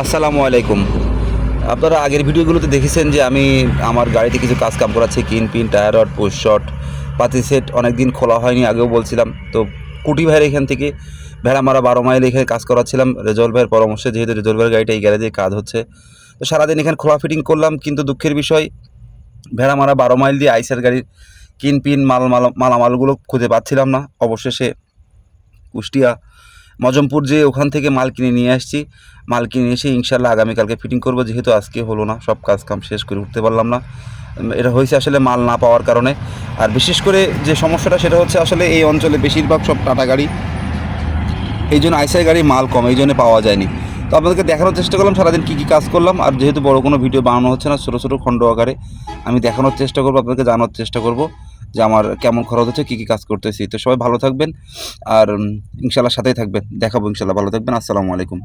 আসসালামু আলাইকুম। আপনারা আগের ভিডিওগুলোতে দেখেছেন যে আমি আমার গাড়িতে কিছু কাজ কাম করাচ্ছি, কিন pin, tyre rod, push shot, পাতি সেট অনেক দিন খোলা হয়নি, আগেও বলছিলাম। তো কুটি ভাইয়ের এখান থেকে ভেড়ামারা 12 মাইল এখানে কাজ করাচ্ছিলাম রেজল ভাইয়ের পরামর্শে, যেহেতু রেজল ভাইয়ের গাড়িটা এই গ্যারেজে কাজ হচ্ছে। তো সারাদিন এখানে খোলা ফিটিং করলাম, কিন্তু দুঃখের বিষয় ভেড়ামারা 12 মাইল দিয়ে আইসার গাড়ির কিন পিন মালামালগুলো খুঁজে পাচ্ছিলাম না। অবশেষে কুষ্টিয়া মজমপুর যেয়ে ওখান থেকে মাল কিনে নিয়ে আসছি। মাল কিনে এসে ইনশাল্লাহ আগামীকালকে ফিটিং করব, যেহেতু আজকে হলো না, সব কাজ কাম শেষ করে উঠতে পারলাম না। এটা হয়েছে আসলে মাল না পাওয়ার কারণে। আর বিশেষ করে যে সমস্যাটা সেটা হচ্ছে আসলে এই অঞ্চলে বেশিরভাগ সব টাটা গাড়ি, এই জন্য আইসার গাড়ি মাল কম, এই জন্য পাওয়া যায়নি। তো আপনাদেরকে দেখানোর চেষ্টা করলাম সারাদিন কী কী কাজ করলাম। আর যেহেতু বড় কোনো ভিডিও বানানো হচ্ছে না, ছোটো ছোটো খণ্ড আকারে আমি দেখানোর চেষ্টা করবো, আপনাদেরকে জানার চেষ্টা করব যে আমার কেমন খরচ হচ্ছে, কী কী কাজ করতেছি। তো সবাই ভালো থাকবেন আর ইনশাল্লাহ সাথেই থাকবেন, দেখাবো ইনশাল্লাহ। ভালো থাকবেন, আসসালামু আলাইকুম।